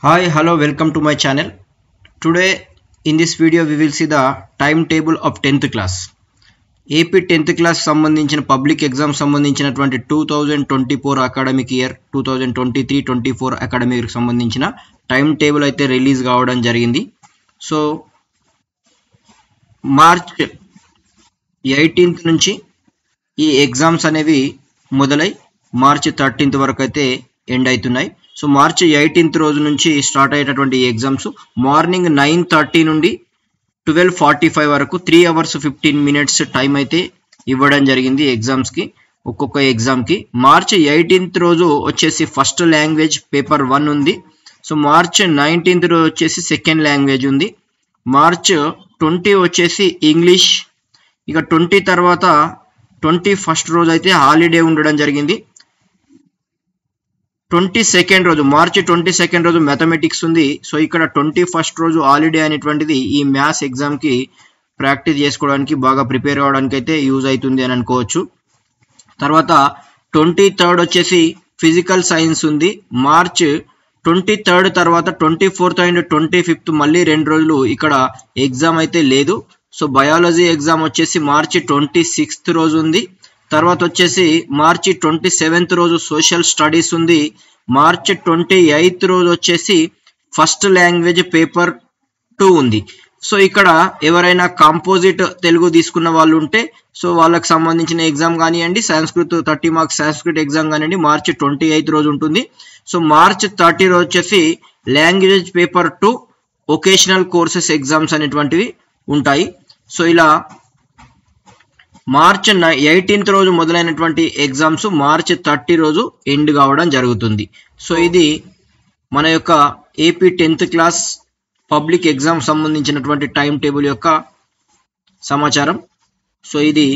Hi, hello, welcome to my channel. Today in this video we will see the timetable of 10th class. AP 10th class సంబంధించిన public exam సంబంధించినటువంటి 2024 academic year 2023-24 academic year సంబంధించిన time table అయితే release కావడం జరిగింది. So March 18th నుంచి ఈ exams అనేవి మొదలై మార్చ్ 13th వరకు అయితే ఎండ్ అవుతున్నాయి. సో మార్చ్ 18th రోజు నుంచి స్టార్ట్ అయ్యేటటువంటి ఎగ్జామ్స్ మార్నింగ్ 9:30 నుండి 12:45 వరకు 3 hours 15 minutes టైం అయితే ఇవ్వడం జరిగింది ఎగ్జామ్స్కి. ఒక్కొక్క ఎగ్జామ్కి మార్చ్ 18th రోజు వచ్చేసి ఫస్ట్ లాంగ్వేజ్ పేపర్ 1 ఉంది. సో మార్చ్ 19th రోజు వచ్చేసి సెకండ్ లాంగ్వేజ్ ఉంది. మార్చ్ 20 వచ్చేసి ఇంగ్లీష్. ఇక 20 తర్వాత 21st రోజు అయితే హాలిడే ఉండడం జరిగింది. 22nd రోజు మార్చి 22nd రోజు మ్యాథమెటిక్స్ ఉంది. సో ఇక్కడ 21st రోజు హాలిడే అనేటువంటిది ఈ మ్యాథ్స్ ఎగ్జామ్కి ప్రాక్టీస్ చేసుకోవడానికి బాగా ప్రిపేర్ అవ్వడానికి అయితే యూజ్ అవుతుంది అని అనుకోవచ్చు. తర్వాత 23rd వచ్చేసి ఫిజికల్ సైన్స్ ఉంది. మార్చ్ 23rd తర్వాత 24th అండ్ 25th మళ్ళీ 2 రోజులు ఇక్కడ ఎగ్జామ్ అయితే లేదు. సో బయాలజీ ఎగ్జామ్ వచ్చేసి మార్చి 26th రోజు ఉంది. తర్వాత వచ్చేసి మార్చి 27th రోజు సోషల్ స్టడీస్ ఉంది. మార్చి 28th రోజు వచ్చేసి ఫస్ట్ లాంగ్వేజ్ పేపర్ 2 ఉంది. సో ఇక్కడ ఎవరైనా కాంపోజిట్ తెలుగు తీసుకున్న వాళ్ళు ఉంటే సో వాళ్ళకి సంబంధించిన ఎగ్జామ్ కానివ్వండి, సంస్కృత్ 30 మార్క్స్ సంస్కృత్ ఎగ్జామ్ కానివ్వండి మార్చి 28th రోజు ఉంటుంది. సో మార్చ్ 30 రోజు వచ్చేసి language paper 2 vocational courses exams అనేటువంటివి ఉంటాయి. సో ఇలా మార్చ్ 18th రోజు మొదలైనటువంటి ఎగ్జామ్స్ మార్చ్ 30 రోజు ఎండ్ కావడం జరుగుతుంది. సో ఇది మన యొక్క AP 10th class public exam సంబంధించినటువంటి టైం టేబుల్ యొక్క సమాచారం. సో ఇది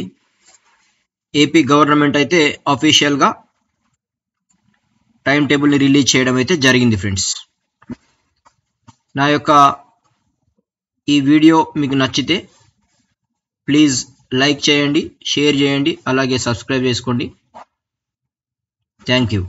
ఏపీ గవర్నమెంట్ అయితే అఫీషియల్గా టైం టేబుల్ని రిలీజ్ చేయడం అయితే జరిగింది ఫ్రెండ్స్. నా యొక్క ఈ వీడియో మీకు నచ్చితే ప్లీజ్ లైక్ చేయండి, షేర్ చేయండి, అలాగే సబ్స్క్రైబ్ చేసుకోండి. Thank you.